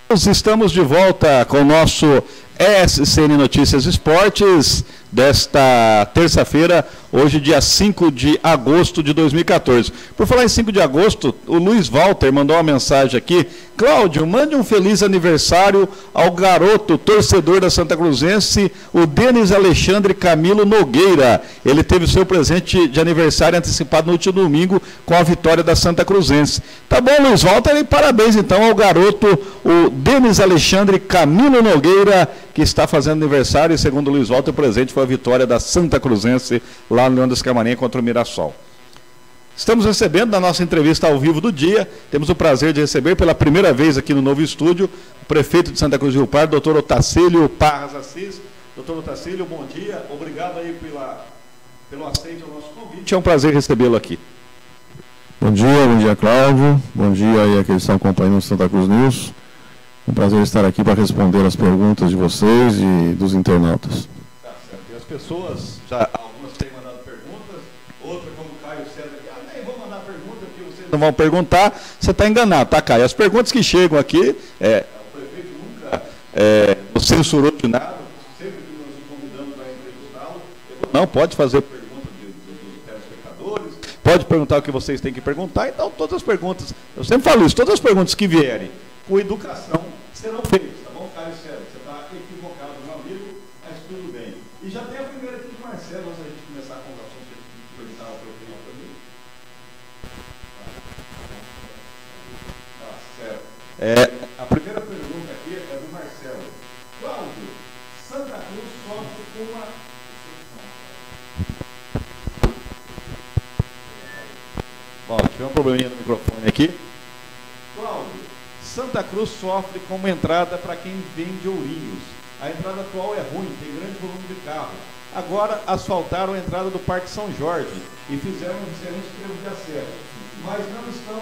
Estamos de volta com o nosso SCN Notícias Esportes desta terça-feira, hoje dia 5 de agosto de 2014. Por falar em 5 de agosto, o Luiz Walter mandou uma mensagem aqui. Cláudio, mande um feliz aniversário ao garoto torcedor da Santa Cruzense, o Denis Alexandre Camilo Nogueira. Ele teve o seu presente de aniversário antecipado no último domingo com a vitória da Santa Cruzense. Tá bom, Luiz Walter, e parabéns então ao garoto, o Denis Alexandre Camilo Nogueira, que está fazendo aniversário, e segundo o Luiz Walter, o presente foi a vitória da Santa Cruzense lá no Leão das Camarinhas contra o Mirassol. Estamos recebendo na nossa entrevista ao vivo do dia, temos o prazer de receber pela primeira vez aqui no novo estúdio, o prefeito de Santa Cruz do Rio Pardo, doutor Otacílio Parras Assis. Doutor Otacílio, bom dia, obrigado aí pelo aceite ao nosso convite, é um prazer recebê-lo aqui. Bom dia Cláudio, bom dia aí a aqueles que estão acompanhando o Santa Cruz News. Um prazer estar aqui para responder as perguntas de vocês e dos internautas. Tá certo. E as pessoas, já algumas têm mandado perguntas, outras como o Caio César, nem vou mandar pergunta porque vocês não vão perguntar, você está enganado, tá, Caio? As perguntas que chegam aqui, o prefeito nunca nos censurou de nada, sempre que nós o convidamos para entrevistá-lo, não, pode fazer perguntas dos telespectadores, pode perguntar o que vocês têm que perguntar, então todas as perguntas, eu sempre falo isso, todas as perguntas que vierem com educação serão feitas, tá bom, Caio César? Você está equivocado, meu amigo, mas tudo bem. E já tem a primeira aqui de Marcelo, antes da gente começar a conversa, você perguntar a sua opinião também. Tá certo. A primeira pergunta aqui é do Marcelo. Cláudio, Santa Cruz sofre com uma... Bom, tive um probleminha no microfone aqui. Cláudio, Santa Cruz sofre com uma entrada para quem vem de Ourinhos. A entrada atual é ruim, tem grande volume de carro. Agora asfaltaram a entrada do Parque São Jorge e fizeram um excelente trevo de acesso. Mas não estão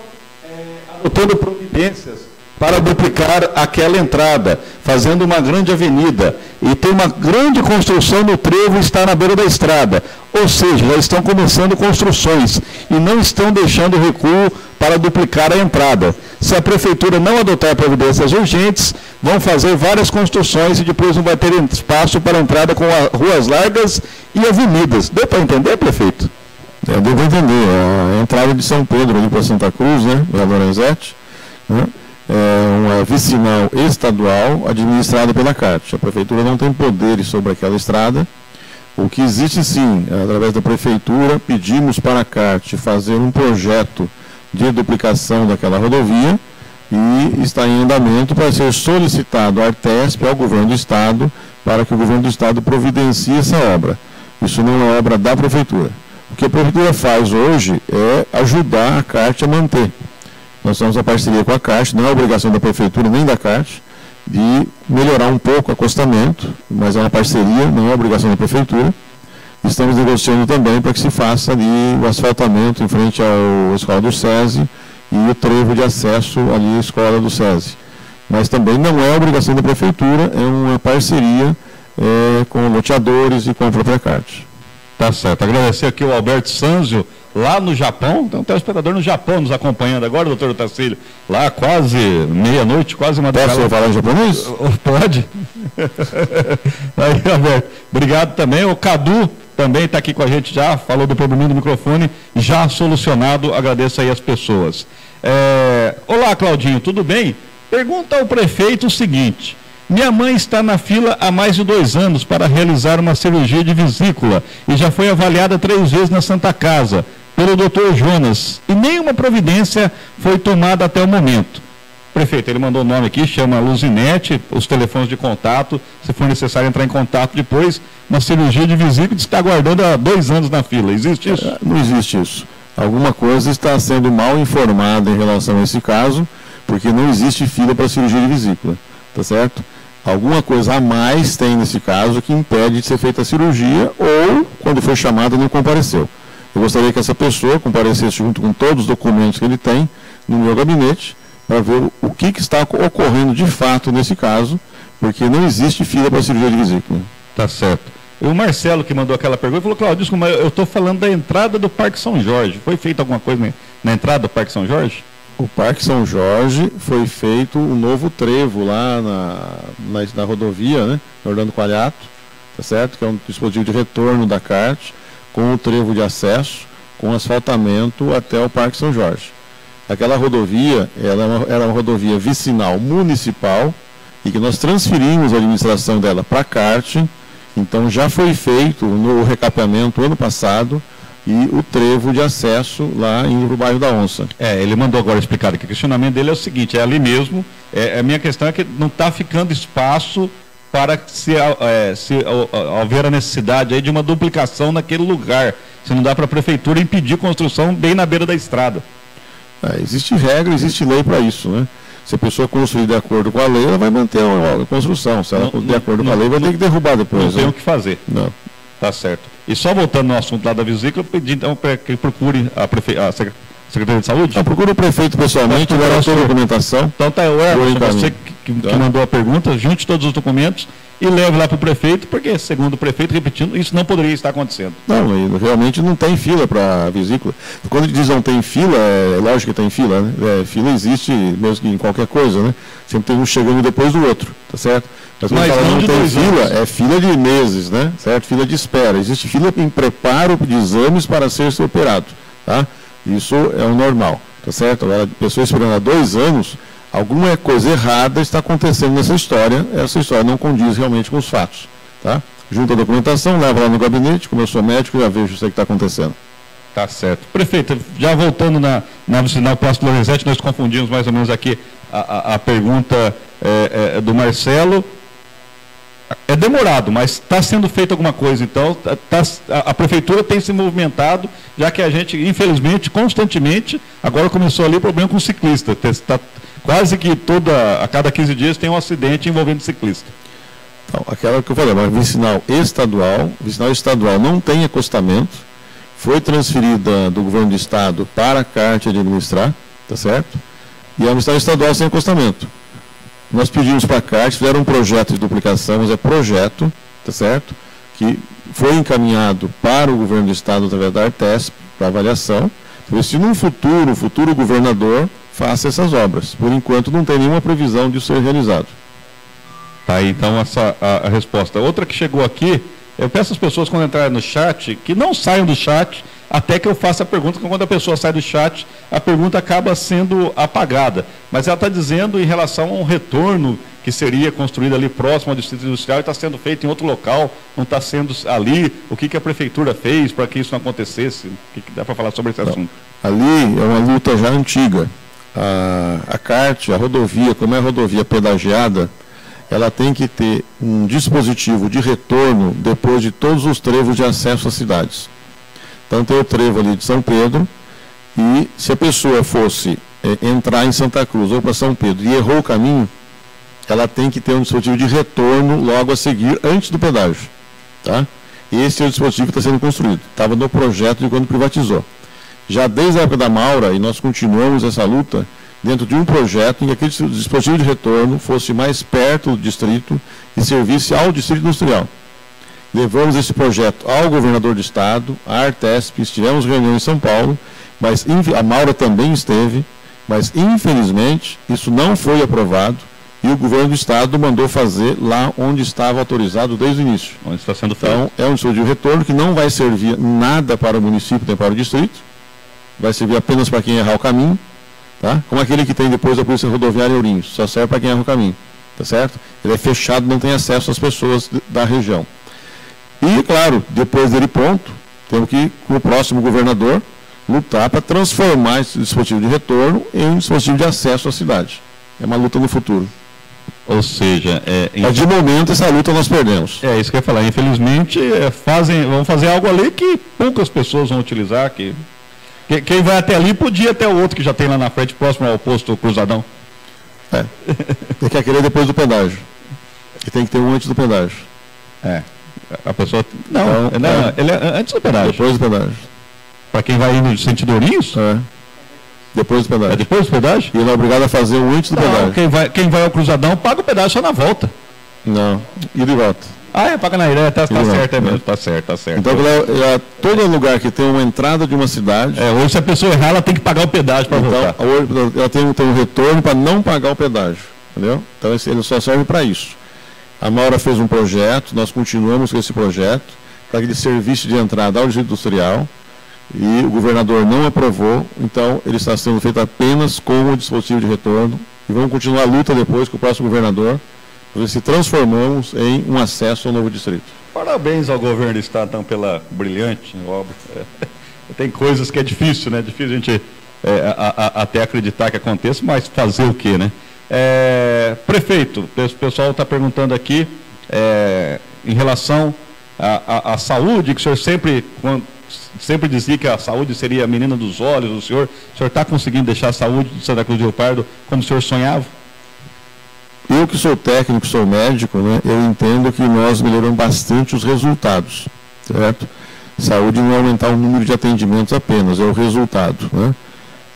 adotando providências para duplicar aquela entrada, fazendo uma grande avenida. E tem uma grande construção no trevo e está na beira da estrada. Ou seja, já estão começando construções e não estão deixando recuo para duplicar a entrada. Se a prefeitura não adotar providências urgentes, vão fazer várias construções e depois não vai ter espaço para entrada com ruas largas e avenidas. Deu para entender, prefeito? Deu para entender. A entrada de São Pedro ali para Santa Cruz, né, da Lorenzetti, né, é uma vicinal estadual administrada pela CART. A prefeitura não tem poderes sobre aquela estrada. O que existe sim, através da prefeitura, pedimos para a CART fazer um projeto de duplicação daquela rodovia e está em andamento para ser solicitado à Artesp, ao governo do estado, para que o governo do estado providencie essa obra. Isso não é obra da prefeitura. O que a prefeitura faz hoje é ajudar a CART a manter. Nós temos a parceria com a CART, não é obrigação da prefeitura nem da CART, de melhorar um pouco o acostamento, mas é uma parceria, não é obrigação da prefeitura. Estamos negociando também para que se faça ali o asfaltamento em frente à escola do SESI e o trevo de acesso ali à escola do SESI. Mas também não é obrigação da prefeitura, é uma parceria com loteadores e com a própria CART. Tá certo. Agradecer aqui o Alberto Sanzio, lá no Japão, tem um telespectador no Japão nos acompanhando agora, doutor Otacílio, lá quase meia-noite, quase madrugada. Posso falar em japonês? Pode. Aí, Alberto, obrigado também. O Cadu também está aqui com a gente já, falou do probleminha do microfone, já solucionado, agradeço aí as pessoas. Olá, Claudinho, tudo bem? Pergunta ao prefeito o seguinte: minha mãe está na fila há mais de 2 anos para realizar uma cirurgia de vesícula e já foi avaliada 3 vezes na Santa Casa pelo Dr. Jonas e nenhuma providência foi tomada até o momento. Prefeito, ele mandou o nome aqui, chama Luzinete, os telefones de contato, se for necessário entrar em contato depois, uma cirurgia de vesícula está aguardando há 2 anos na fila. Existe isso? Não existe isso. Alguma coisa está sendo mal informada em relação a esse caso, porque não existe fila para cirurgia de vesícula, tá certo? Alguma coisa a mais tem nesse caso que impede de ser feita a cirurgia ou, quando foi chamada, não compareceu. Eu gostaria que essa pessoa comparecesse junto com todos os documentos que ele tem no meu gabinete para ver o que está ocorrendo de fato nesse caso, porque não existe fila para cirurgia de vesícula. Tá certo. E o Marcelo, que mandou aquela pergunta, falou: Cláudio, desculpa, eu estou falando da entrada do Parque São Jorge. Foi feita alguma coisa na entrada do Parque São Jorge? O Parque São Jorge foi feito um novo trevo lá na rodovia, né? Orlando Coalhato, tá certo? Que é um dispositivo de retorno da CART, com o trevo de acesso, com asfaltamento até o Parque São Jorge. Aquela rodovia era uma rodovia vicinal municipal e que nós transferimos a administração dela para a CART. Então já foi feito no recapeamento ano passado e o trevo de acesso lá indo para o bairro da Onça. Ele mandou agora explicar aqui. O questionamento dele é o seguinte, é ali mesmo, a minha questão é que não está ficando espaço para se houver a necessidade aí de uma duplicação naquele lugar. Se não dá para a prefeitura impedir construção bem na beira da estrada. Existe regra, existe lei para isso, né? Se a pessoa construir de acordo com a lei, ela vai manter a construção. Se ela de acordo com a lei, vai ter que derrubar depois. Não tem o que fazer. Não. Tá certo. E só voltando no assunto lá da vesícula, eu pedi então para que procure a Secretaria de Saúde? Procure o prefeito pessoalmente, leva toda a documentação. Então tá, você que mandou a pergunta, junte todos os documentos e leve lá para o prefeito, porque, segundo o prefeito, repetindo, isso não poderia estar acontecendo. Não, realmente não tem fila para a vesícula. Quando diz não tem fila, é lógico que tem fila, né? Fila existe mesmo que em qualquer coisa, né? Sempre tem um chegando depois do outro, tá certo? Mas quando fala não tem fila, é fila de meses, né? Certo? Fila de espera. Existe fila em preparo de exames para ser operado, tá? Isso é o normal, tá certo? Agora, a pessoa esperando há 2 anos, alguma coisa errada está acontecendo nessa história, essa história não condiz realmente com os fatos, tá? Junta a documentação, leva lá no gabinete, como eu sou médico, já vejo isso que está acontecendo. Tá certo. Prefeito, já voltando na vicinal Pasto Lorenzetti, nós confundimos mais ou menos aqui a pergunta do Marcelo. É demorado, mas está sendo feita alguma coisa, então a prefeitura tem se movimentado, já que a gente, infelizmente, constantemente, agora começou ali o problema com o ciclista. Quase que a cada 15 dias tem um acidente envolvendo ciclista. Então, aquela que eu falei, mas vicinal estadual não tem acostamento, foi transferida do governo do estado para a CART administrar, tá certo? E é um vicinal estadual sem acostamento. Nós pedimos para a CART, fizeram um projeto de duplicação, mas é projeto, tá certo? Que foi encaminhado para o governo do estado através da Artesp, para avaliação. Então, se no futuro, o futuro governador faça essas obras. Por enquanto, não tem nenhuma previsão de ser realizado. Tá aí, então, a resposta. Outra que chegou aqui, eu peço às pessoas, quando entrarem no chat, que não saiam do chat até que eu faça a pergunta, porque quando a pessoa sai do chat, a pergunta acaba sendo apagada. Mas ela está dizendo em relação a um retorno que seria construído ali próximo ao Distrito Industrial e está sendo feito em outro local, não está sendo ali. O que a prefeitura fez para que isso não acontecesse? O que dá para falar sobre esse assunto? Ali é uma luta já antiga. A CART, a rodovia, como é a rodovia pedagiada, ela tem que ter um dispositivo de retorno depois de todos os trevos de acesso às cidades. Então tem o trevo ali de São Pedro, e se a pessoa fosse entrar em Santa Cruz ou para São Pedro e errou o caminho, ela tem que ter um dispositivo de retorno logo a seguir, antes do pedágio. Tá? Esse é o dispositivo que está sendo construído. Estava no projeto de quando privatizou. Já desde a época da Maura, e nós continuamos essa luta, dentro de um projeto em que aquele dispositivo de retorno fosse mais perto do distrito e servisse ao distrito industrial. Levamos esse projeto ao governador do estado, à Artesp, estivemos em reunião em São Paulo, mas a Maura também esteve, mas infelizmente isso não foi aprovado e o governo do estado mandou fazer lá onde estava autorizado desde o início. Onde está sendo feito. Então é um dispositivo de retorno que não vai servir nada para o município nem para o distrito, vai servir apenas para quem errar o caminho, tá? Como aquele que tem depois da Polícia Rodoviária em Ourinhos, só serve para quem erra o caminho, tá certo? Ele é fechado, não tem acesso às pessoas da região. E, claro, depois dele pronto, temos que, com o próximo governador, lutar para transformar esse dispositivo de retorno em um dispositivo de acesso à cidade. É uma luta no futuro. Ou seja... de momento, essa luta nós perdemos. É isso que eu ia falar. Infelizmente, vão fazer algo ali que poucas pessoas vão utilizar. Quem vai até ali podia até o outro que já tem lá na frente, próximo ao posto Cruzadão. Tem que querer depois do pedágio. E tem que ter um antes do pedágio. A pessoa... Não, ele é antes do pedágio. Depois do pedágio. Para quem vai indo de sentido Ourinhos? Depois do pedágio. É depois do pedágio? E ele é obrigado a fazer o antes do pedágio. Quem vai ao Cruzadão paga o pedágio só na volta. Não, ida e volta. É Pacanaíra, tá certo, é mesmo, tá certo. Então, todo lugar que tem uma entrada de uma cidade... hoje se a pessoa errar, ela tem que pagar o pedágio para voltar. Hoje ela tem um retorno para não pagar o pedágio, entendeu? Então, ele só serve para isso. A Maura fez um projeto, nós continuamos com esse projeto, para aquele serviço de entrada ao distrito industrial, e o governador não aprovou, então ele está sendo feito apenas com o dispositivo de retorno, e vamos continuar a luta depois com o próximo governador, para ver se transformamos em um acesso ao novo distrito. Parabéns ao governo do estado, então, pela brilhante obra. Tem coisas que é difícil, né? Difícil a gente até acreditar que aconteça, mas fazer o quê, né? Prefeito, o pessoal está perguntando aqui em relação à saúde, que o senhor sempre dizia que a saúde seria a menina dos olhos. O senhor está conseguindo deixar a saúde de Santa Cruz do Rio Pardo como o senhor sonhava? Eu que sou técnico, sou médico, né, eu entendo que nós melhoramos bastante os resultados, certo? Saúde não é aumentar o número de atendimentos apenas, é o resultado, né?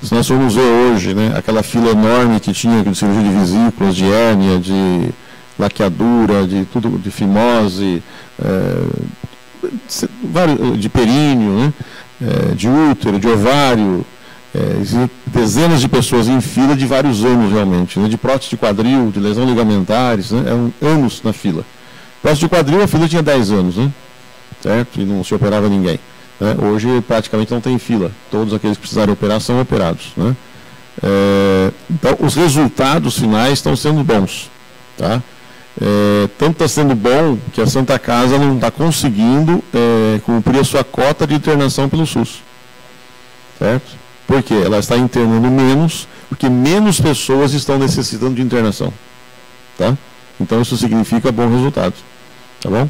Se nós formos ver hoje, né, aquela fila enorme que tinha de cirurgia de vesículas, de hérnia, de laqueadura, de tudo, de fimose, de períneo, né, de útero, de ovário, dezenas de pessoas em fila de vários anos realmente, né, de prótese de quadril, de lesão ligamentares, né, anos na fila. Prótese de quadril, a fila tinha 10 anos, né, certo? E não se operava ninguém. Né? Hoje praticamente não tem fila, todos aqueles que precisarem operar são operados. Né? Então os resultados finais estão sendo bons. Tá? Tanto está sendo bom que a Santa Casa não está conseguindo cumprir a sua cota de internação pelo SUS. Certo? Por quê? Ela está internando menos, porque menos pessoas estão necessitando de internação. Tá? Então isso significa bom resultado. Tá bom?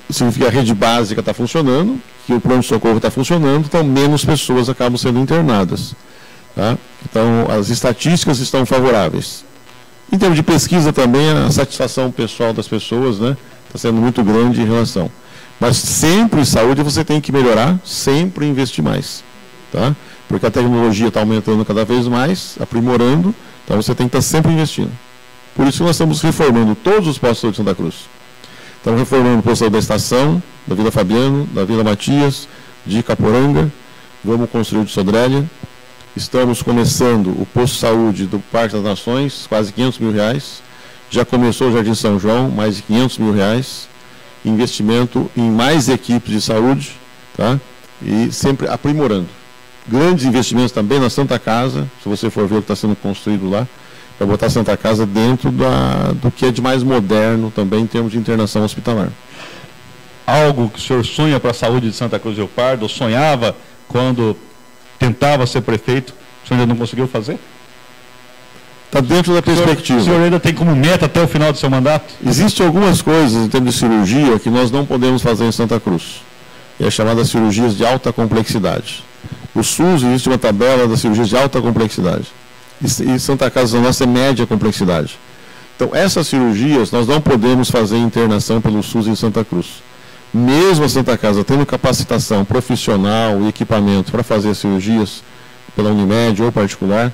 Significa que a rede básica está funcionando, que o pronto-socorro está funcionando, então menos pessoas acabam sendo internadas. Tá? Então as estatísticas estão favoráveis. Em termos de pesquisa também, a satisfação pessoal das pessoas, né, está sendo muito grande em relação. Mas sempre em saúde você tem que melhorar, sempre investir mais. Tá? Porque a tecnologia está aumentando cada vez mais, aprimorando, então você tem que estar sempre investindo. Por isso que nós estamos reformando todos os postos de Santa Cruz. Estamos reformando o posto da estação, da Vila Fabiano, da Vila Matias, de Caporanga, vamos construir o de Sodrélia. Estamos começando o posto de saúde do Parque das Nações, quase R$500 mil. Já começou o Jardim São João, mais de R$500 mil. Investimento em mais equipes de saúde, tá? E sempre aprimorando. Grandes investimentos também na Santa Casa, se você for ver o que está sendo construído lá, para botar a Santa Casa dentro do que é de mais moderno também em termos de internação hospitalar. Algo que o senhor sonha para a saúde de Santa Cruz do Rio Pardo, ou sonhava quando tentava ser prefeito, o senhor ainda não conseguiu fazer? Está dentro da perspectiva. O senhor ainda tem como meta até o final do seu mandato? Existem algumas coisas em termos de cirurgia que nós não podemos fazer em Santa Cruz. É chamada cirurgias de alta complexidade. O SUS existe uma tabela das cirurgias de alta complexidade. E Santa Casa nossa é média complexidade. Então, essas cirurgias nós não podemos fazer internação pelo SUS em Santa Cruz. Mesmo a Santa Casa tendo capacitação profissional e equipamento para fazer cirurgias pela Unimed ou particular,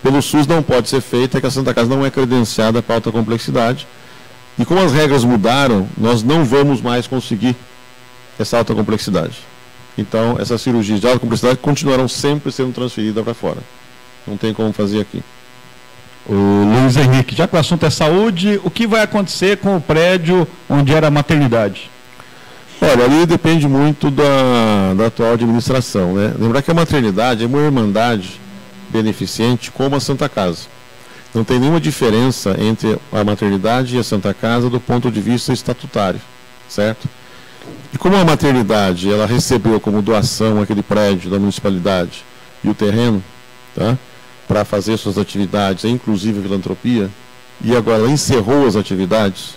pelo SUS não pode ser feita, que a Santa Casa não é credenciada para alta complexidade. E como as regras mudaram, nós não vamos mais conseguir essa alta complexidade. Então, essas cirurgias de alta complexidade continuarão sempre sendo transferidas para fora. Não tem como fazer aqui. O Luiz Henrique, já que o assunto é saúde, o que vai acontecer com o prédio onde era a maternidade? Olha, ali depende muito da atual administração, né? Lembrar que a maternidade é uma irmandade beneficente como a Santa Casa. Não tem nenhuma diferença entre a maternidade e a Santa Casa do ponto de vista estatutário, certo? E como a maternidade ela recebeu como doação aquele prédio da municipalidade e o terreno, tá, para fazer suas atividades, inclusive a filantropia, e agora ela encerrou as atividades,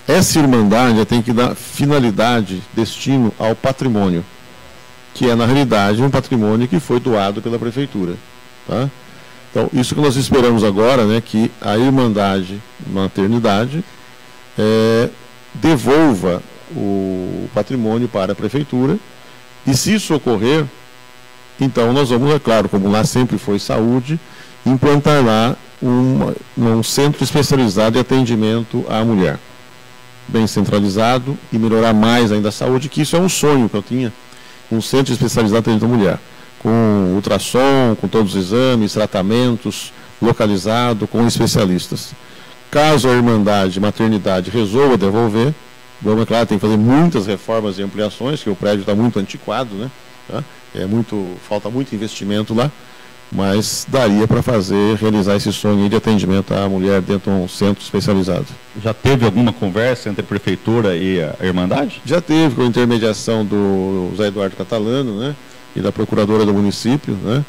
essa irmandade tem que dar finalidade, destino ao patrimônio, que é na realidade um patrimônio que foi doado pela prefeitura. Tá? Então, isso que nós esperamos agora, né, que a irmandade maternidade devolva o patrimônio para a prefeitura, e se isso ocorrer, então nós vamos, é claro, como lá sempre foi saúde, implantar lá um centro especializado de atendimento à mulher. bem centralizado e melhorar mais ainda a saúde, que isso é um sonho que eu tinha, um centro especializado em atendimento à mulher, com ultrassom, com todos os exames, tratamentos, localizado, com especialistas. Caso a Irmandade, maternidade, resolva devolver, vamos, é claro, tem que fazer muitas reformas e ampliações, que o prédio está muito antiquado, né? Tá? Falta muito investimento lá, mas daria para realizar esse sonho de atendimento à mulher dentro de um centro especializado. Já teve alguma conversa entre a Prefeitura e a Irmandade? Já teve, com a intermediação do Zé Eduardo Catalano, né? E da Procuradora do município, né?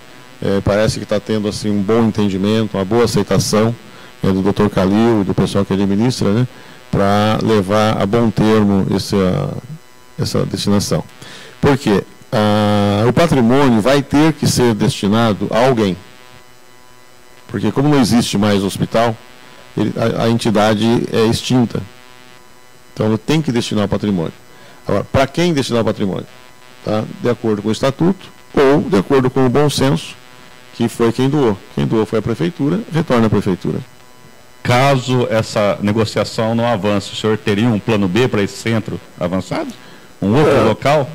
Parece que está tendo assim, um bom entendimento, uma boa aceitação do Dr. Calil e do pessoal que administra, né? Para levar a bom termo essa destinação. Por quê? O patrimônio vai ter que ser destinado a alguém. Porque como não existe mais hospital, a entidade é extinta. Então tem que destinar o patrimônio. Agora, para quem destinar o patrimônio? Tá? De acordo com o estatuto ou de acordo com o bom senso, que foi quem doou. Quem doou foi a Prefeitura, retorna à Prefeitura. Caso essa negociação não avance, o senhor teria um plano B para esse centro avançado? Um outro local?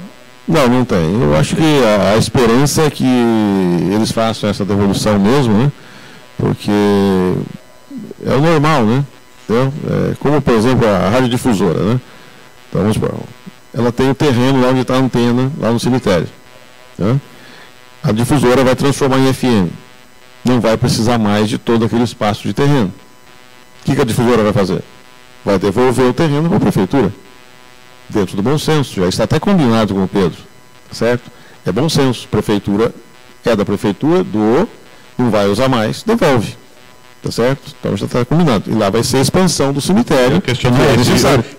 Não tem. Eu acho que a esperança é que eles façam essa devolução mesmo, né? Porque é o normal, né? Como, por exemplo, a radiodifusora, né? Então, vamos supor, ela tem o terreno lá onde está a antena, lá no cemitério. Né? A difusora vai transformar em FM. Não vai precisar mais de todo aquele espaço de terreno. O que a difusora vai fazer? Vai devolver o terreno para a Prefeitura. Dentro do bom senso, já está até combinado com o Pedro, certo? É bom senso, Prefeitura é da Prefeitura, doou, não vai usar mais, devolve, tá certo? Então já está combinado. E lá vai ser a expansão do cemitério.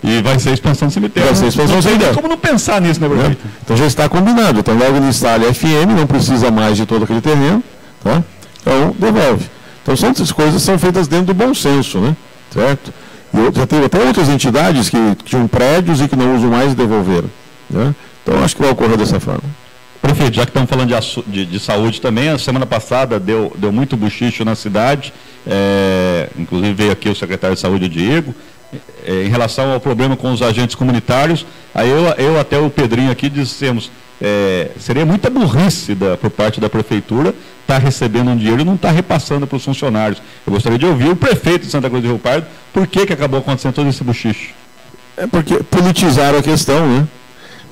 E vai ser a expansão do cemitério. Vai ser a expansão do cemitério. Como não pensar nisso, né, prefeito? Então já está combinado. Então logo ele instala a FM, não precisa mais de todo aquele terreno, tá? Então devolve. Então essas coisas são feitas dentro do bom senso, né? Certo? Já teve até outras entidades que tinham prédios e que não usam mais e devolveram. Né? Então, acho que vai ocorrer dessa forma. Prefeito, já que estamos falando de saúde também, a semana passada deu muito buchicho na cidade, inclusive veio aqui o secretário de Saúde, o Diego, em relação ao problema com os agentes comunitários. Aí eu até o Pedrinho aqui dissemos, seria muita burrice por parte da Prefeitura estar recebendo um dinheiro e não estar repassando para os funcionários. Eu gostaria de ouvir o prefeito de Santa Cruz do Rio Pardo, por que acabou acontecendo todo esse buchicho? É porque politizaram a questão, né?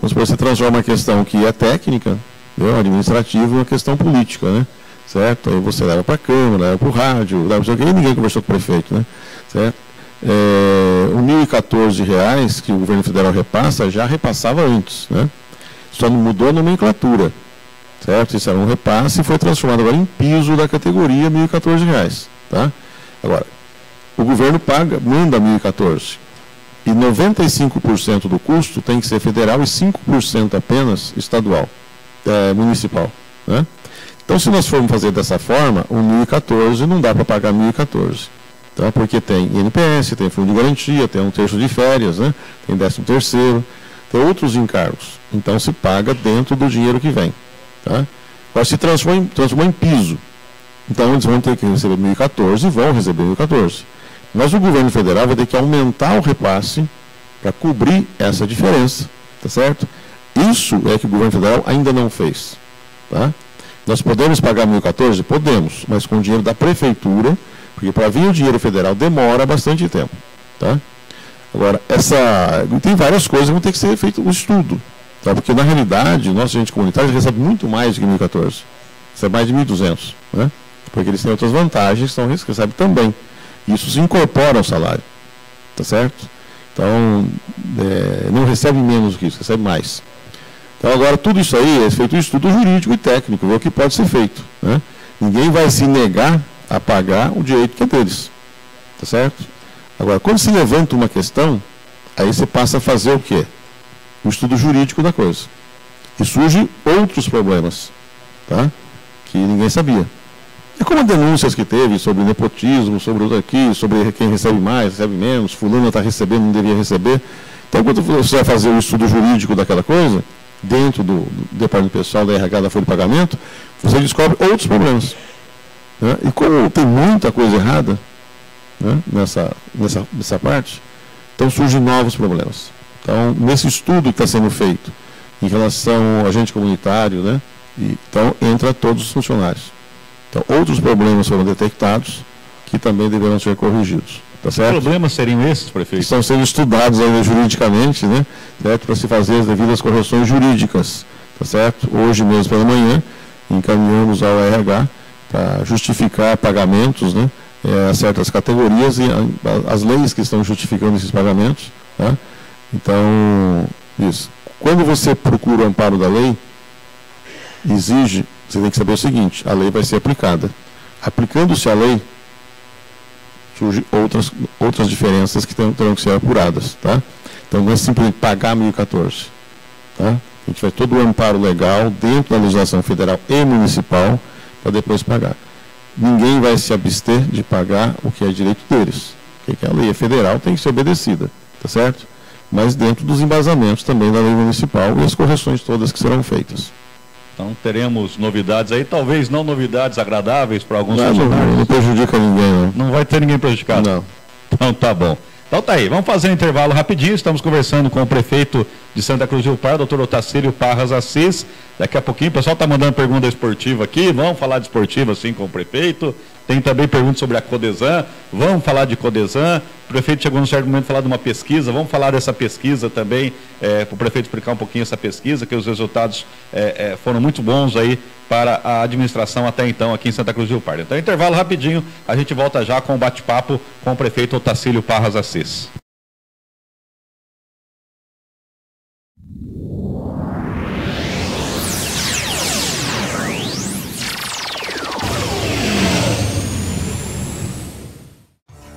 Você transforma a questão que é técnica, administrativa, em uma questão política, né? Certo? Aí você leva para a Câmara, leva para o rádio, leva para o que ninguém conversou com o prefeito, né? Certo? R$ 1.014 que o governo federal repassa, já repassava antes, né? Só não mudou a nomenclatura, certo? Isso era um repasse e foi transformado agora em piso da categoria R$ 1.014, tá? Agora, o governo manda R$ 1.014 e 95% do custo tem que ser federal e 5% apenas estadual, municipal, né? Então, se nós formos fazer dessa forma, o 1.014 não dá para pagar 1.014, tá? Porque tem INPS, tem fundo de garantia, tem 1/3 de férias, né? Tem 13º, tem outros encargos. Então, se paga dentro do dinheiro que vem, tá? Agora, se transformou em piso. Então, eles vão ter que receber 1.014 e vão receber 1.014. Mas o governo federal vai ter que aumentar o repasse para cobrir essa diferença, tá certo? Isso é que o governo federal ainda não fez, tá? Nós podemos pagar 1.014? Podemos, mas com o dinheiro da Prefeitura, porque para vir o dinheiro federal demora bastante tempo, tá? Agora, tem várias coisas que vão ter que ser feito um estudo, tá? Porque na realidade, o nosso agente comunitário recebe muito mais do que 1.014, recebe mais de 1.200, né? Porque eles têm outras vantagens, então eles recebem também. Isso se incorpora ao salário, tá certo? Então, não recebe menos do que isso, recebe mais. Então, agora, tudo isso aí é feito um estudo jurídico e técnico, ver o que pode ser feito, né? Ninguém vai se negar a pagar o direito que é deles, tá certo? Agora, quando se levanta uma questão, aí você passa a fazer o quê? O estudo jurídico da coisa. E surgem outros problemas, tá? Que ninguém sabia. É como denúncias que teve sobre nepotismo, sobre outro aqui, sobre quem recebe mais, recebe menos, fulano está recebendo, não devia receber. Então, quando você vai fazer o estudo jurídico daquela coisa, dentro do departamento pessoal da RH da folha de pagamento, você descobre outros problemas, né? E como tem muita coisa errada, né, nessa parte, Então surgem novos problemas. Então, nesse estudo que está sendo feito em relação ao agente comunitário, né, então entra todos os funcionários. Então, outros problemas foram detectados que também deverão ser corrigidos. Tá certo? Que problemas seriam esses, prefeito? Estão sendo estudados ainda juridicamente, né, certo? Para se fazer as devidas correções jurídicas. Tá certo? Hoje mesmo pela manhã, encaminhamos ao RH para justificar pagamentos, né, a certas categorias e as leis que estão justificando esses pagamentos. Tá? Então, isso. Quando você procura o amparo da lei, exige, você tem que saber o seguinte, a lei vai ser aplicada. Aplicando-se a lei, surgem outras diferenças que terão que ser apuradas. Tá? Então, não é simplesmente pagar 1.014. Tá? A gente faz todo o amparo legal dentro da legislação federal e municipal para depois pagar. Ninguém vai se abster de pagar o que é direito deles. Porque a lei federal tem que ser obedecida, tá certo? Mas dentro dos embasamentos também da lei municipal e as correções todas que serão feitas. Então teremos novidades aí, talvez não novidades agradáveis para alguns funcionários. Não prejudica ninguém, não. Não vai ter ninguém prejudicado? Não. Então tá bom. Então tá aí, vamos fazer um intervalo rapidinho, estamos conversando com o prefeito de Santa Cruz do Rio Pardo, doutor Otacílio Parras Assis. Daqui a pouquinho o pessoal está mandando pergunta esportiva aqui, vamos falar de esportiva assim com o prefeito. Tem também perguntas sobre a Codesan, vamos falar de Codesan. O prefeito chegou num certo momento a falar de uma pesquisa, vamos falar dessa pesquisa também, para o prefeito explicar um pouquinho essa pesquisa, que os resultados foram muito bons aí para a administração até então aqui em Santa Cruz do Rio Pardo. Então intervalo rapidinho, a gente volta já com o bate-papo com o prefeito Otacílio Parras Assis.